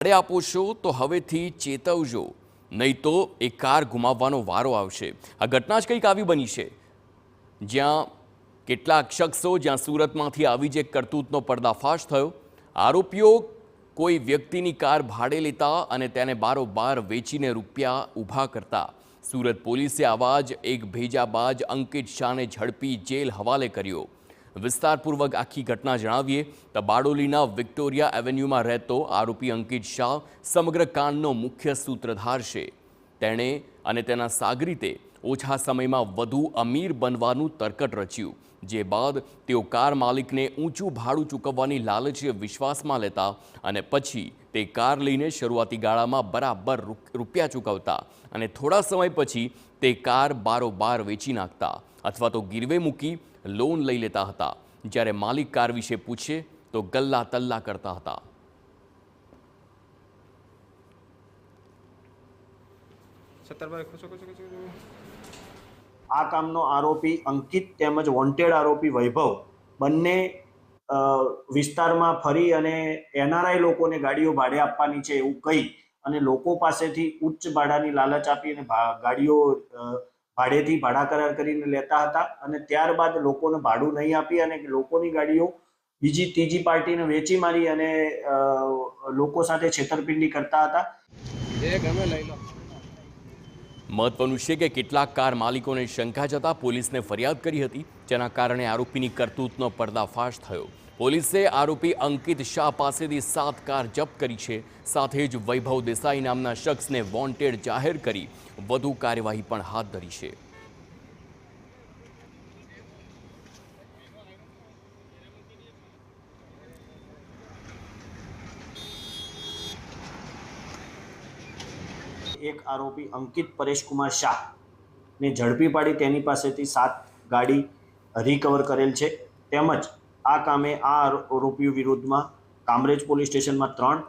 ભાડે આપો છો તો હવેથી ચેતવજો, નહીં તો એ કાર ગુમાવવાનો વારો આવશે। આ ઘટના જ કંઈક આવી બની છે, જ્યાં કેટલાક શખ્સો સુરતમાંથી આવી જ એક કરતૂતનો પર્દાફાશ થયો। આરોપીઓ કોઈ વ્યક્તિની કાર ભાડે લેતા અને તેને બારોબાર વેચીને રૂપિયા ઊભા કરતા। સુરત પોલીસે આવા જ એક ભેજાબાજ અંકિત શાહને ઝડપી જેલ હવાલે કર્યો। વિસ્તારપૂર્વક આખી ઘટના જણાવીએ તો બારડોલીના વિક્ટોરિયા એવન્યુમાં રહેતો આરોપી અંકિત શાહ સમગ્ર કાંડનો મુખ્ય સૂત્રધાર છે। તેણે અને તેના સાગરીતે ઓછા સમયમાં વધુ અમીર બનવાનું તરકટ રચ્યું, જે બાદ તેઓ કાર માલિકને ઊંચું ભાડું ચૂકવવાની લાલચે વિશ્વાસમાં લેતા અને પછી તે કાર લઈને શરૂઆતી ગાળામાં બરાબર રૂપિયા ચૂકવતા અને થોડા સમય પછી તે કાર બારોબાર વેચી નાખતા અથવા તો ગીરવે મૂકી લોન લઈ લેતા હતા। જ્યારે માલિક કાર વિશે પૂછે તો ગલ્લા તલ્લા કરતા હતા। આ કામનો આરોપી અંકિત તેમજ વોન્ટેડ આરોપી વૈભવ બંને વિસ્તારમાં ફરી અને એનઆરઆઈ લોકોને ગાડીઓ ભાડે આપવાની છે એવું કહી અને લોકો પાસેથી ઉચ્ચ ભાડાની લાલચ આપી અને ગાડીઓ ભાડેથી ભાડા કરાર કરીને લેતા હતા અને ત્યારબાદ લોકોને ભાડું નહીં આપી અને લોકોની ગાડીઓ બીજી ત્રીજી પાર્ટીને વેચી મારી અને લોકો સાથે છેતરપિંડી કરતા હતા। મહત્વનું છે કે કેટલાક કાર માલિકોને શંકા જતા પોલીસને ફરિયાદ કરી હતી, જેના કારણે આરોપીની કરતૂતનો પર્દાફાશ થયો। પોલીસે આરોપી અંકિત શાહ પાસેથી 7 કાર જપ્ત કરી છે। સાથે જ વૈભવ દેસાઈ નામના શખ્સને વોન્ટેડ જાહેર કરી વધુ કાર્યવાહી પણ હાથ ધરી છે। એક આરોપી અંકિત પરેશકુમાર શાહ ને ઝડપી પાડી તેની પાસેથી 7 ગાડી રિકવર કરેલ છે। તેમજ આ કામે આ આરોપીઓ વિરુદ્ધમાં કામરેજ પોલીસ સ્ટેશનમાં 3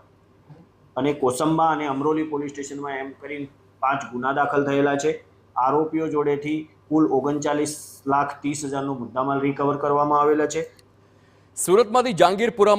અને કોસંબા અને અમરોલી પોલીસ સ્ટેશનમાં એમ કરીને 5 ગુના દાખલ થયેલા છે। આરોપીઓ જોડેથી કુલ 39,30,00,000નો મુદ્દામાલ રિકવર કરવામાં આવેલા છે। સુરતમાંથી જહાંગીરપુરા